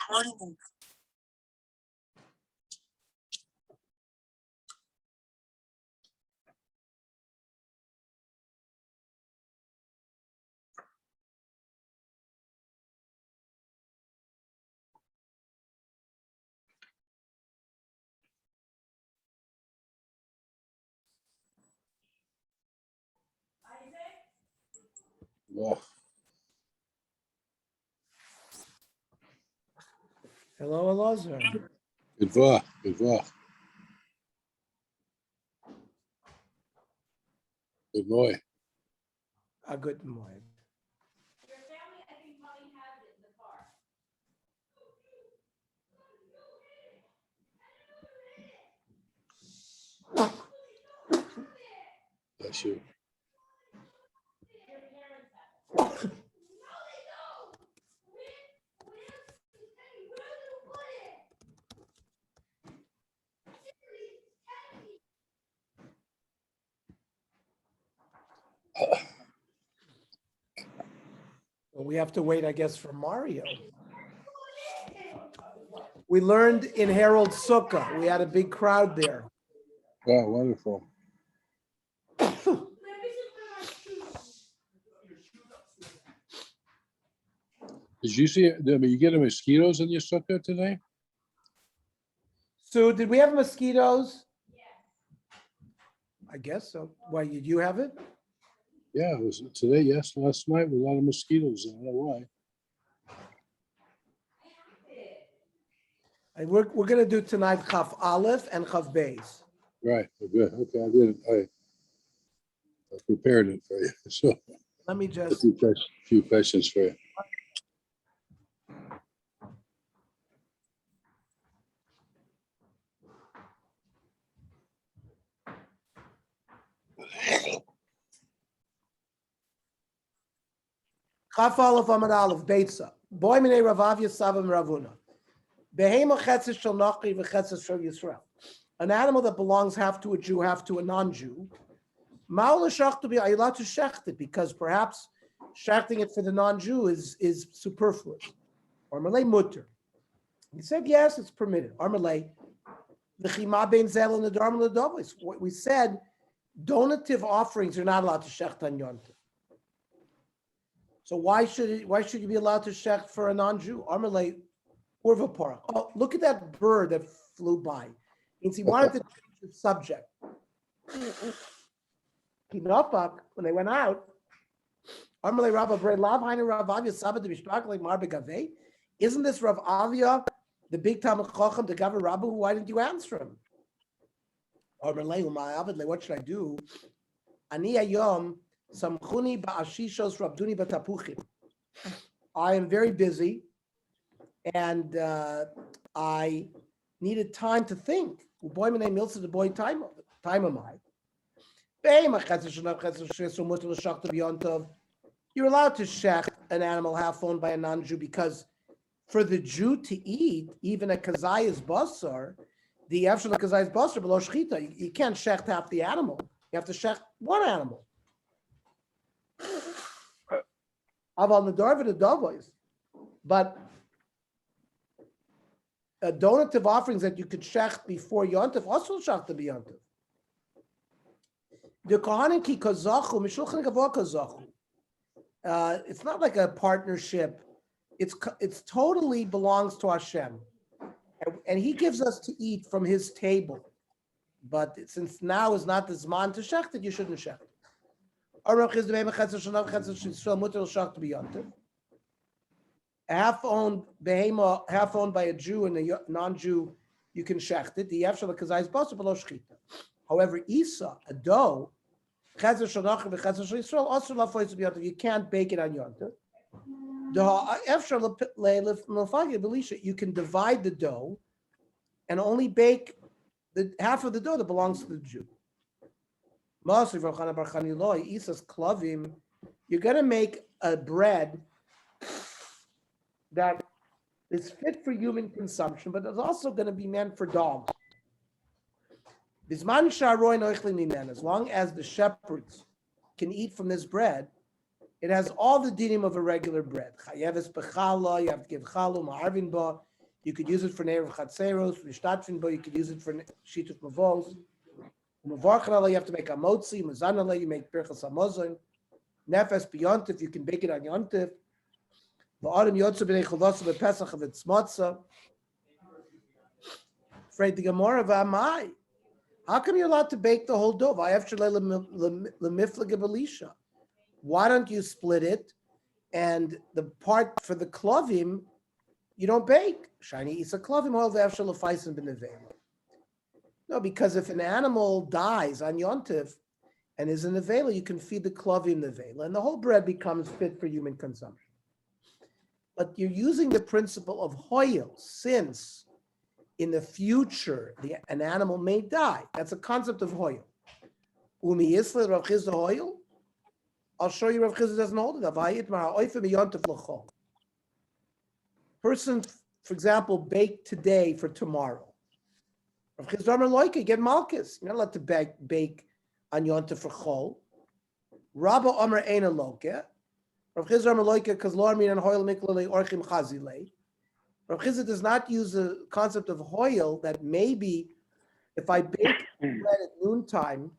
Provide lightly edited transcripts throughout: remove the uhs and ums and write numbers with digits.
Oh, Hello, Elazar. good work, good work. Good boy. A good morning. Bless you. Well, we have to wait, I guess, for Mario. We learned in Harold Sukkah. We had a big crowd there. Wow, wonderful. Did you see, you get the mosquitoes in your sukkah today? So did we have mosquitoes? I guess so. Why, did you have it? Yeah, it was today, yes, last night, with a lot of mosquitoes. I don't know why. And we're going to do tonight Chaf Aleph and Chaf Beis. Right, good. Okay, I did it. I prepared it for you. So Let me a just, few questions for you. Chaf Aleph Amad Aleph, Beitzah. Boy minei Ravavya Savam Ravuna. Behema chetzes shel Nachri v'chetzes shel Yisrael. An animal that belongs half to a Jew, half to a non-Jew. Ma'ala shachtu be ayla to shecht it, because perhaps shechting it for the non-Jew is superfluous. Or malay mutter. He said, yes, it's permitted. Or malay, the chima bein zel and the darm and the dovis. What we said, donative offerings are not allowed to shecht on Yom Tov. So why should you be allowed to shecht for a non-Jew? Or malay, urva parach. Oh, look at that bird that flew by. Means he wanted to change the subject. When they went out, isn't this Rav Avia, the big Talmud Chacham, the Gavar Rabbu? Why didn't you answer him? What should I do? I am very busy, and I needed time to think. Time am I? You're allowed to shecht an animal half owned by a non-Jew, because for the Jew to eat, even a kazayas basar, the efshel kazayas basar below shchita, you can't shecht half the animal. You have to shecht one animal. Aval nedarva the davois, but donative offerings that you could shecht before Yontif also shecht to be Yontif. The kohanim ki kazachu mishulchan gavor kazachu. It's not like a partnership. It's totally belongs to Hashem, and He gives us to eat from His table. But since now is not the zman to shecht it, you shouldn't shecht. Half owned behema, half owned by a Jew and a non-Jew, you can shecht it. The efshel kazayis basar below shchita. However, Isa, a dough, you can't bake it on Yom Tov. You can divide the dough and only bake the half of the dough that belongs to the Jew. You're going to make a bread that is fit for human consumption, but it's also going to be meant for dogs. As long as the shepherds can eat from this bread, it has all the dinim of a regular bread. You have to give chalu, ma'arvin ba. You could use it for Ne'er Chatzeros, Vishtatfinbo, you could use it for Shituf Mavos. Mavarchanala, you have to make a motzi, Mazanala, you make Birchas Hamazon. Nefes B'yontif, you can bake it on Yontif. V'adam Yotzu B'nei Chavasa B'Pesach of its matzah. Afraid the Gemara V'amai. How come you're allowed to bake the whole dough? I have Lemiflaga Belisha. Why don't you split it? And the part for the klavim, you don't bake. Shiny isa klavim oil v'efshel lefaisim b'nevela. No, because if an animal dies on Yontif and is in nevela, you can feed the klavim nevela, and the whole bread becomes fit for human consumption. But you're using the principle of hoyel, since in the future an animal may die. That's a concept of hoyel. Umi yisle Rav Chizda hoyel. I'll show you Rav Chizda doesn't hold it. Person, for example, bake today for tomorrow. Rav Chizda Amar Loika, get malchus. You're not allowed to bake on Yontif for chol. Rabba Amar Eina Loka. Rav Chizda Amar Loika, because lo armin and hoyel miklele orchim chazile. Rav Chizda does not use the concept of hoyel that maybe if I bake bread at noontime,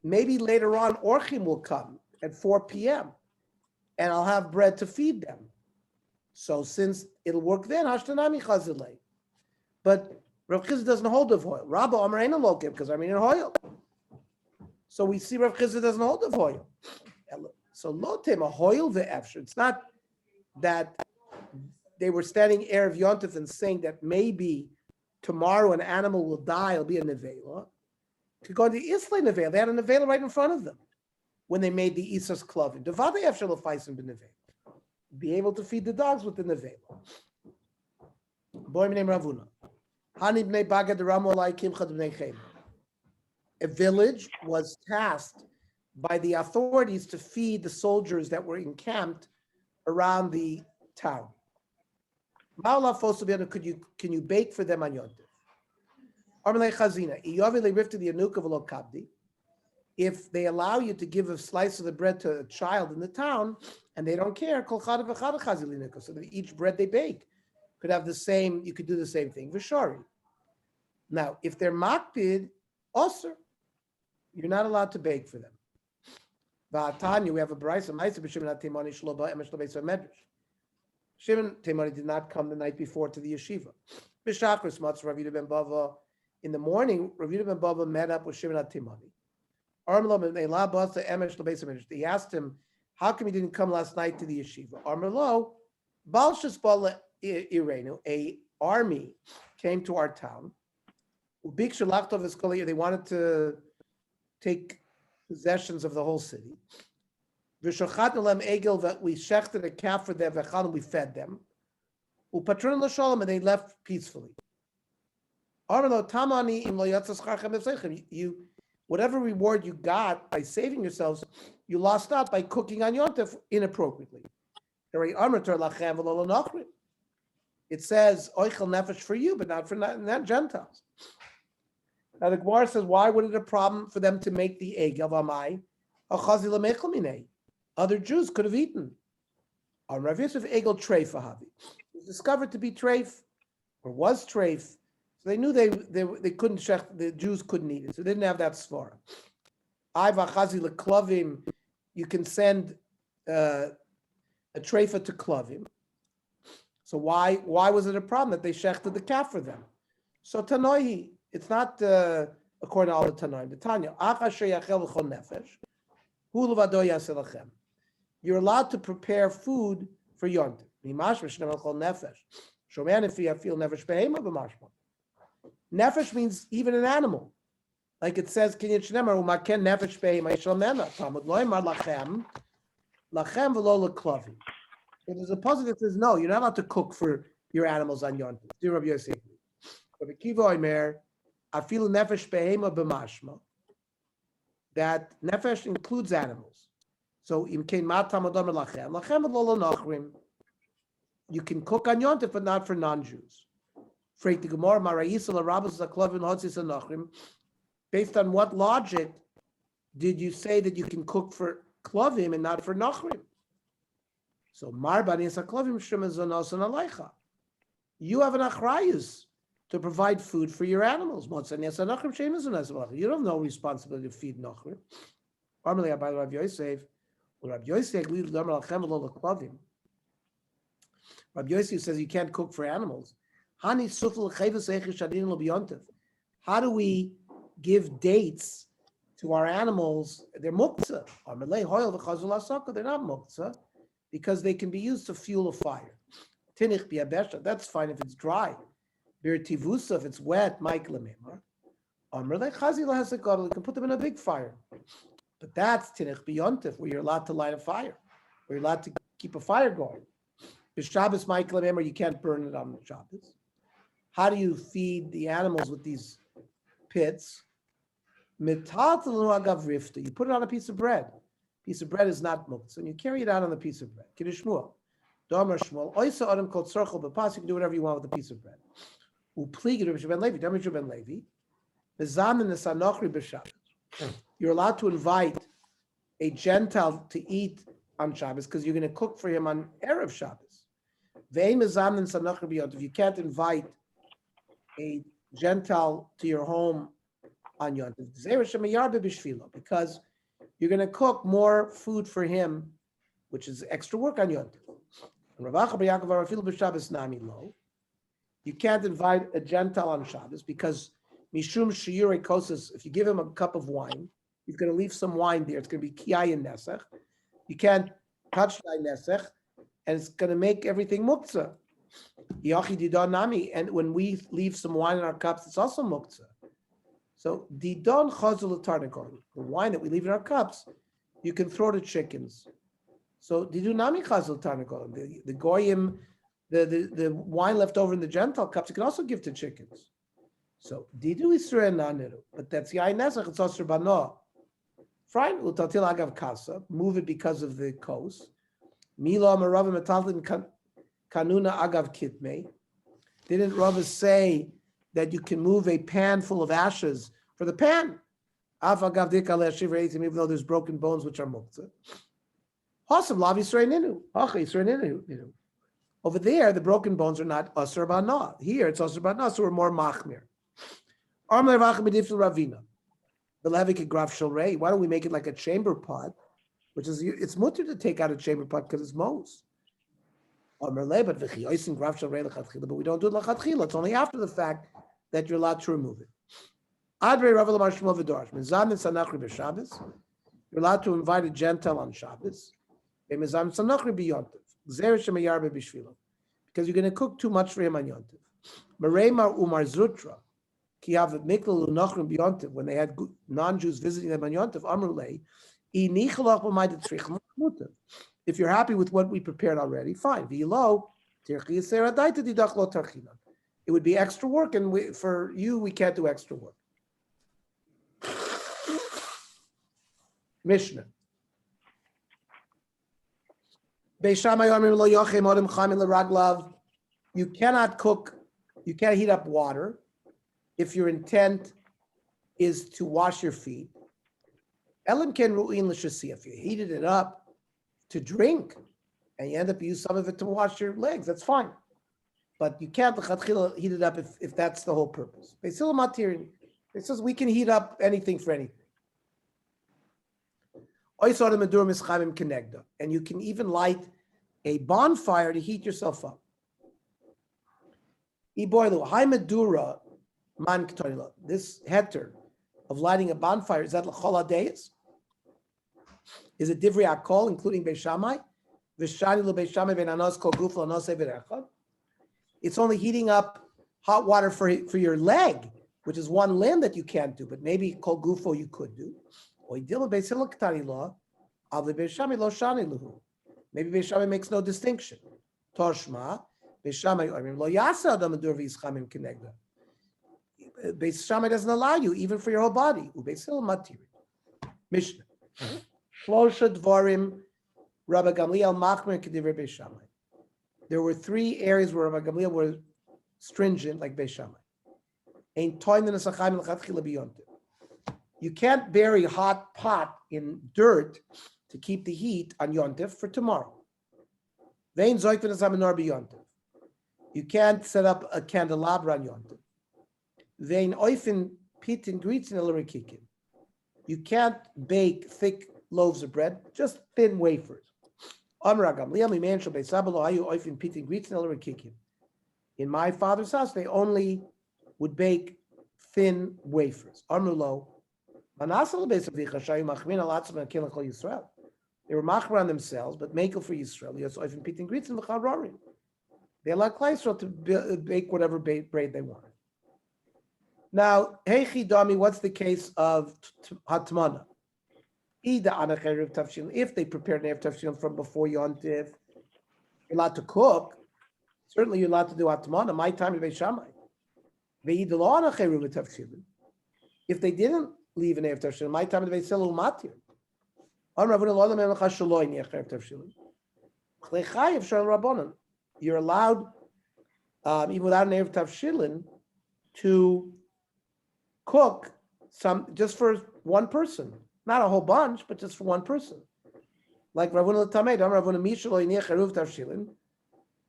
maybe later on orchim will come at 4 p.m. and I'll have bread to feed them. So since it'll work then, hashtanami chazile. But Rav Chizda doesn't hold of hoyel. Rabba Amar Eina Loka, because I mean in hoyel. So we see Rav Chizda doesn't hold of hoyel. So lo tema hoyel ve'efshir. It's not that they were standing Erev Yontif and saying that maybe tomorrow an animal will die, it'll be a nevela. Could go to the Islay nevela. They had a nevela right in front of them when they made the Isas Klavim. Devade efshir lefaisim b'nevela. Be able to feed the dogs with the nevela. Boy named Ravuna. Hani b'nei bagad ramo alai kimchad b'nei chem. A village was tasked by the authorities to feed the soldiers that were encamped around the town. Can you bake for them on Yontif? If they allow you to give a slice of the bread to a child in the town and they don't care, so that each bread they bake could have the same, you could do the same thing. Vishari. Now, if they're makpid, also, you're not allowed to bake for them. V'atanya, we have a brayso ma'aser b'Shimon HaTimoni shloba emesh lobeis v'medrash. Shimon Timoni did not come the night before to the yeshiva. B'shachris matz Rav Yehuda ben Bava. In the morning, Rav Yehuda ben Bava met up with Shimon HaTimoni. He asked him, how come he didn't come last night to the yeshiva? Armelo, Balshas Bala Irenu, a army came to our town. They wanted to take possessions of the whole city. We shechted a calf for them, we fed them. And they left peacefully. You, whatever reward you got by saving yourselves, you lost out by cooking on Yontif inappropriately. It says oichel nefesh for you, but not for not Gentiles. Now the Gemara says, why was it a problem for them to make the egg of Amai? Other Jews could have eaten. On Rav Yosef egel treif ahavi. It was discovered to be treif, or was treif. So they knew they couldn't shech, the Jews couldn't eat it. So they didn't have that svara. Aiva chazi leklavim, you can send a treifa to klavim. So why was it a problem that they shechted the calf for them? So Tanoihi, it's not according to all the Tanoim. The Tanya, you're allowed to prepare food for Yontif. Nefesh means even an animal. Like it says, there's a puzzle that says, no, you're not allowed to cook for your animals on Yontif. But the Kiva Omer, I feel nefesh behema b'mashma. That nefesh includes animals. So you can cook on Yontif, but not for non-Jews. Based on what logic did you say that you can cook for klavim and not for nachrim? So marbani is a klavim shemazonos and aleicha. you have an achrayus to provide food for your animals. You don't have no responsibility to feed nachrim. Rabbi Yosef says you can't cook for animals. How do we give dates to our animals? They're muktzah. They're not muktzah because they can be used to fuel a fire. That's fine if it's dry. If it's wet, you can put them in a big fire. But that's tinich b'yontif, where you're allowed to light a fire, where you're allowed to keep a fire going. B'Shabbos Michael Memor, you can't burn it on Shabbos. How do you feed the animals with these pits? You put it on a piece of bread. Piece of bread is not muktzah, and you carry it out on the piece of bread. Kiddush Shmuel. Domer Shmuel. Oisa Adam called Tzorchel B'Pas. You can do whatever you want with a piece of bread. Upligid Rabbi Ben Levi. Domer Ben Levi. Bezamin Nesanochri B'Shabbos. You're allowed to invite a Gentile to eat on Shabbos because you're going to cook for him on Erev Shabbos. If you can't invite a Gentile to your home on Yontif, because you're going to cook more food for him, which is extra work on Yontif. You can't invite a Gentile on Shabbos because Mishum Shiure Kosas, if you give him a cup of wine, he's going to leave some wine there. It's going to be Kiyai and Nesech. You can't touch thy Nesech, and it's going to make everything muktzah. And when we leave some wine in our cups, it's also muktzah. So, Didon Chazul Tarnakon, the wine that we leave in our cups, you can throw to chickens. So, Didunami Chazul Tarnakon, the Goyim, the wine left over in the Gentile cups, you can also give to chickens. So, Didu Yisrael Naniru, but that's Yain Nesach, it's Osir Bano. Fine, Utatil Agav Kasa, move it because of the coast. Mila Marava Metalin Kanuna Agav Kitme. Didn't Rava say that you can move a pan full of ashes for the pan? Even though there's broken bones which are muktzah. Over there, the broken bones are not Asr Bana. Here, it's Asr Bana, so we're more machmir. Why don't we make it like a chamber pot, which is, it's mutter to take out a chamber pot because it's mos. But we don't do it lachatchila. It's only after the fact that you're allowed to remove it. You're allowed to invite a Gentile on Shabbos. Because you're going to cook too much for him on Yontif. When they had non-Jews visiting them on Yontif, if you're happy with what we prepared already, fine. It would be extra work, and for you, we can't do extra work. Mishnah. You cannot cook, you can't heat up water if your intent is to wash your feet. If you heated it up to drink and you end up using some of it to wash your legs, that's fine. But you can't heat it up if that's the whole purpose. It says we can heat up anything for anything. And you can even light a bonfire to heat yourself up. This heter of lighting a bonfire, is that l'chol hadayis? Is it divrei akol, including Beis Shammai? V'shani l'Beis Shammai ben anos kol guf l'anose v'rechad. It's only heating up hot water for your leg, which is one limb that you can't do, but maybe kol gufo you could do. Maybe Beis Shammai makes no distinction. Toshma, Beis Shammai, lo yasa adam adur v'yischamim kenegda. Beis Shammai doesn't allow you, even for your whole body. Ubeis Hillel matiri. Mishnah. Shlosha dvarim Rabbi Gamliel machmer k'divrei Beis Shammai. There were three areas where Rabbi Gamliel was stringent, like Beis Shammai. Ein toim l'nesachayim l'chatchila b'yontiv. You can't bury a hot pot in dirt to keep the heat on Yontif for tomorrow. You You can't set up a candelabra on Yom Tov. Vein oifen pitin gritzin elarikikim. You can't bake thick loaves of bread, just thin wafers. In my father's house, they only would bake thin wafers. They were machmer on themselves, but makel for Yisrael. They allowed Klal Yisrael to bake whatever bread they wanted. Now, Heichi Dami, what's the case of Hatmana? If they prepared an Erev Tafshilin from before Yontif, you're allowed to cook. Certainly, you're allowed to do Hatmana. My time is Beis Shammai. If they didn't leave an Erev Tafshilin, my time is Beis Hillel Matir. You're allowed, even without an Erev Tafshilin, to cook some just for one person, not a whole bunch, but just for one person. Like Ravuna Tamed, Ravuna Mishalo Yiniach Eruv Tavshilin,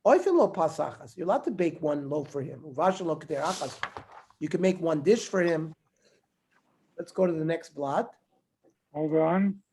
Oifin lo pasachas. You're allowed to bake one loaf for him. Uvashin lo k'ter achas. You can make one dish for him. Let's go to the next blot. Hold on.